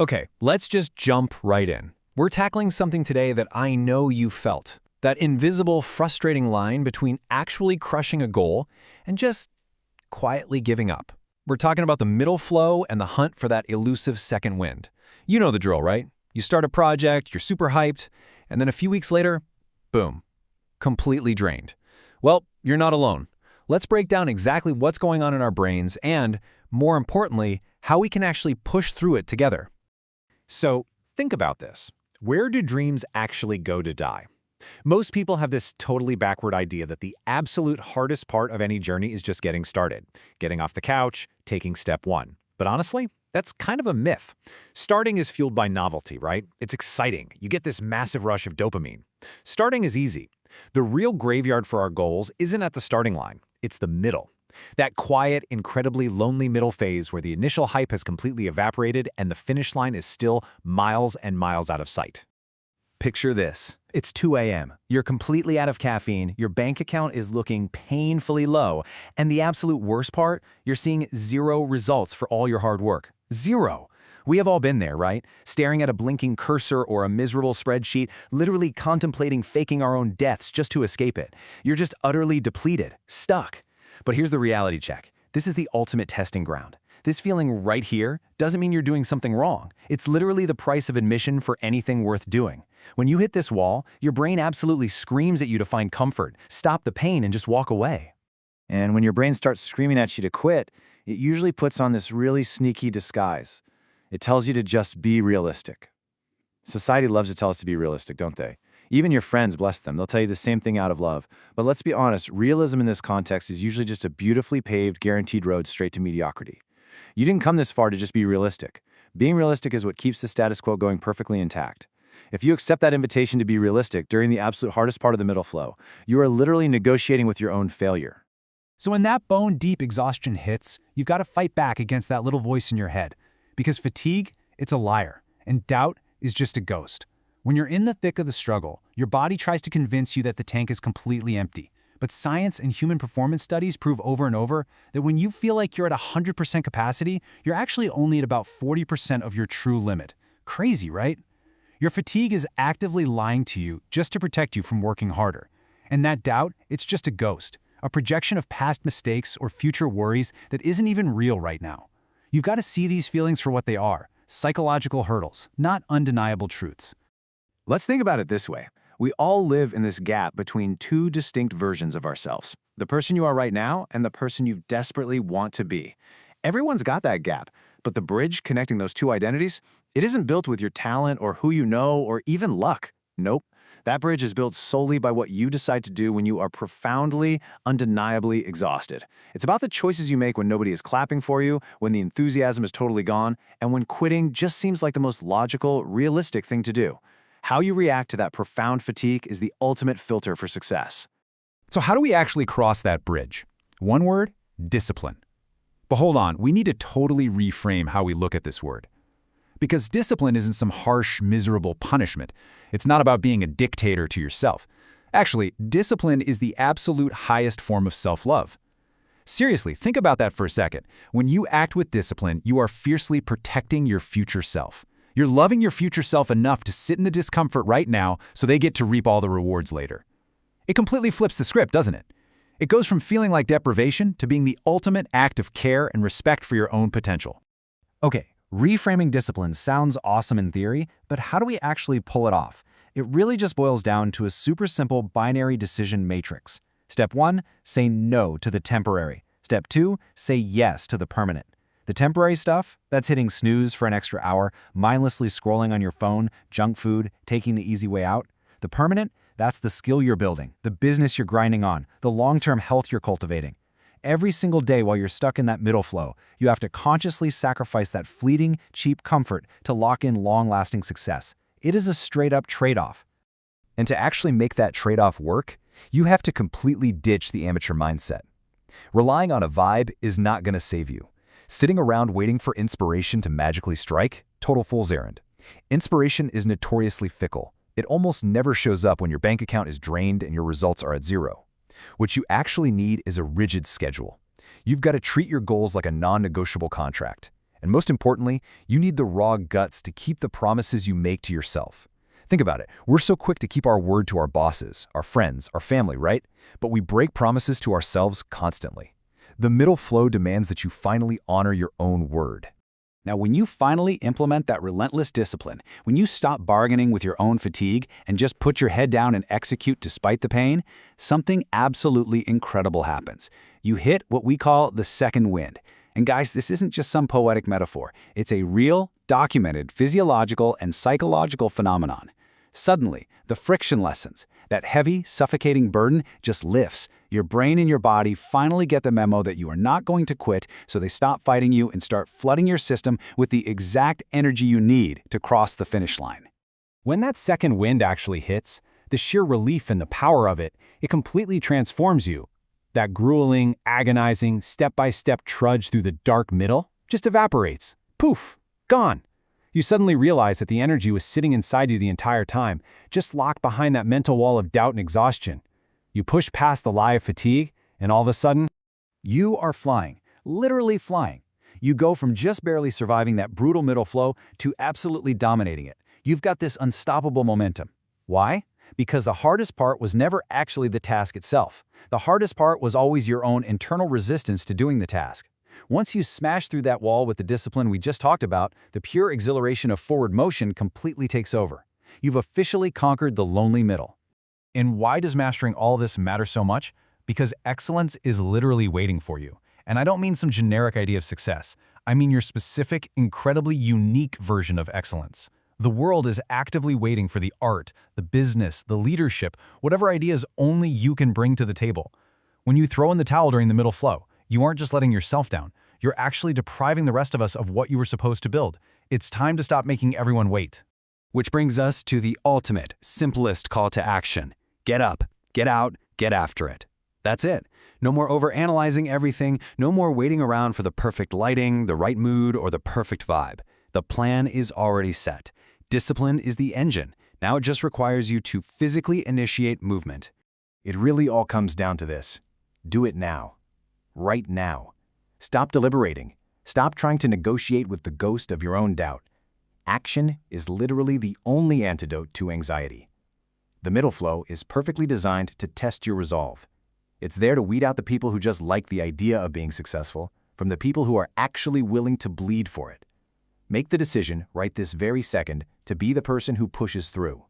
Okay, let's just jump right in. We're tackling something today that I know you felt. That invisible, frustrating line between actually crushing a goal and just quietly giving up. We're talking about the middle flow and the hunt for that elusive second wind. You know the drill, right? You start a project, you're super hyped, and then a few weeks later, boom, completely drained. Well, you're not alone. Let's break down exactly what's going on in our brains and, more importantly, how we can actually push through it together. So, think about this. Where do dreams actually go to die? Most people have this totally backward idea that the absolute hardest part of any journey is just getting started, getting off the couch, taking step one. But honestly, that's kind of a myth. Starting is fueled by novelty, right? It's exciting. You get this massive rush of dopamine. Starting is easy. The real graveyard for our goals isn't at the starting line. It's the middle. That quiet, incredibly lonely middle phase where the initial hype has completely evaporated and the finish line is still miles and miles out of sight. Picture this. It's 2 a.m. You're completely out of caffeine, your bank account is looking painfully low, and the absolute worst part, you're seeing zero results for all your hard work. Zero. We have all been there, right? Staring at a blinking cursor or a miserable spreadsheet, literally contemplating faking our own deaths just to escape it. You're just utterly depleted, stuck. But here's the reality check. This is the ultimate testing ground. This feeling right here doesn't mean you're doing something wrong. It's literally the price of admission for anything worth doing. When you hit this wall, your brain absolutely screams at you to find comfort, stop the pain, and just walk away. And when your brain starts screaming at you to quit, it usually puts on this really sneaky disguise. It tells you to just be realistic. Society loves to tell us to be realistic, don't they? Even your friends, bless them, they'll tell you the same thing out of love. But let's be honest, realism in this context is usually just a beautifully paved, guaranteed road straight to mediocrity. You didn't come this far to just be realistic. Being realistic is what keeps the status quo going perfectly intact. If you accept that invitation to be realistic during the absolute hardest part of the middle flow, you are literally negotiating with your own failure. So when that bone-deep exhaustion hits, you've got to fight back against that little voice in your head. Because fatigue, it's a liar, and doubt is just a ghost. When you're in the thick of the struggle, your body tries to convince you that the tank is completely empty. But science and human performance studies prove over and over that when you feel like you're at 100% capacity, you're actually only at about 40% of your true limit. Crazy, right? Your fatigue is actively lying to you just to protect you from working harder. And that doubt, it's just a ghost, a projection of past mistakes or future worries that isn't even real right now. You've got to see these feelings for what they are, psychological hurdles, not undeniable truths. Let's think about it this way. We all live in this gap between two distinct versions of ourselves. The person you are right now and the person you desperately want to be. Everyone's got that gap, but the bridge connecting those two identities, it isn't built with your talent or who you know or even luck. Nope. That bridge is built solely by what you decide to do when you are profoundly, undeniably exhausted. It's about the choices you make when nobody is clapping for you, when the enthusiasm is totally gone, and when quitting just seems like the most logical, realistic thing to do. How you react to that profound fatigue is the ultimate filter for success. So how do we actually cross that bridge? One word: discipline. But hold on, we need to totally reframe how we look at this word. Because discipline isn't some harsh, miserable punishment. It's not about being a dictator to yourself. Actually, discipline is the absolute highest form of self-love. Seriously, think about that for a second. When you act with discipline, you are fiercely protecting your future self. You're loving your future self enough to sit in the discomfort right now so they get to reap all the rewards later. It completely flips the script, doesn't it? It goes from feeling like deprivation to being the ultimate act of care and respect for your own potential. Okay, reframing discipline sounds awesome in theory, but how do we actually pull it off? It really just boils down to a super simple binary decision matrix. Step 1, say no to the temporary. Step 2, say yes to the permanent. The temporary stuff, that's hitting snooze for an extra hour, mindlessly scrolling on your phone, junk food, taking the easy way out. The permanent, that's the skill you're building, the business you're grinding on, the long-term health you're cultivating. Every single day while you're stuck in that middle flow, you have to consciously sacrifice that fleeting, cheap comfort to lock in long-lasting success. It is a straight-up trade-off. And to actually make that trade-off work, you have to completely ditch the amateur mindset. Relying on a vibe is not going to save you. Sitting around waiting for inspiration to magically strike? Total fool's errand. Inspiration is notoriously fickle. It almost never shows up when your bank account is drained and your results are at zero. What you actually need is a rigid schedule. You've got to treat your goals like a non-negotiable contract. And most importantly, you need the raw guts to keep the promises you make to yourself. Think about it. We're so quick to keep our word to our bosses, our friends, our family, right? But we break promises to ourselves constantly. The middle flow demands that you finally honor your own word. Now, when you finally implement that relentless discipline, when you stop bargaining with your own fatigue and just put your head down and execute despite the pain, something absolutely incredible happens. You hit what we call the second wind. And guys, this isn't just some poetic metaphor. It's a real, documented physiological and psychological phenomenon. Suddenly, the friction lessens. That heavy, suffocating burden just lifts. Your brain and your body finally get the memo that you are not going to quit, so they stop fighting you and start flooding your system with the exact energy you need to cross the finish line. When that second wind actually hits, the sheer relief and the power of it, it completely transforms you. That grueling, agonizing, step-by-step trudge through the dark middle just evaporates. Poof! Gone. You suddenly realize that the energy was sitting inside you the entire time, just locked behind that mental wall of doubt and exhaustion. You push past the lie of fatigue, and all of a sudden, you are flying, literally flying. You go from just barely surviving that brutal middle flow to absolutely dominating it. You've got this unstoppable momentum. Why? Because the hardest part was never actually the task itself. The hardest part was always your own internal resistance to doing the task. Once you smash through that wall with the discipline we just talked about, the pure exhilaration of forward motion completely takes over. You've officially conquered the lonely middle. And why does mastering all this matter so much? Because excellence is literally waiting for you. And I don't mean some generic idea of success. I mean your specific, incredibly unique version of excellence. The world is actively waiting for the art, the business, the leadership, whatever ideas only you can bring to the table. When you throw in the towel during the middle flow, you aren't just letting yourself down. You're actually depriving the rest of us of what you were supposed to build. It's time to stop making everyone wait. Which brings us to the ultimate, simplest call to action. Get up, get out, get after it. That's it. No more overanalyzing everything, no more waiting around for the perfect lighting, the right mood, or the perfect vibe. The plan is already set. Discipline is the engine. Now it just requires you to physically initiate movement. It really all comes down to this. Do it now. Right now. Stop deliberating. Stop trying to negotiate with the ghost of your own doubt. Action is literally the only antidote to anxiety. The middle flow is perfectly designed to test your resolve. It's there to weed out the people who just like the idea of being successful from the people who are actually willing to bleed for it. Make the decision right this very second to be the person who pushes through.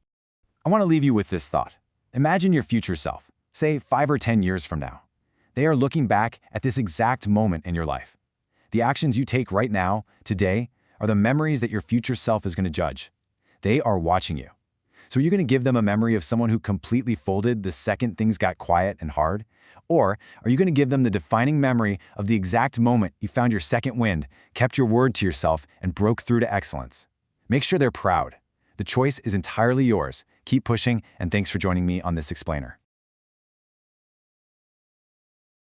I want to leave you with this thought. Imagine your future self, say 5 or 10 years from now. They are looking back at this exact moment in your life. The actions you take right now, today, are the memories that your future self is going to judge. They are watching you. So are you going to give them a memory of someone who completely folded the second things got quiet and hard? Or are you going to give them the defining memory of the exact moment you found your second wind, kept your word to yourself, and broke through to excellence? Make sure they're proud. The choice is entirely yours. Keep pushing, and thanks for joining me on this explainer.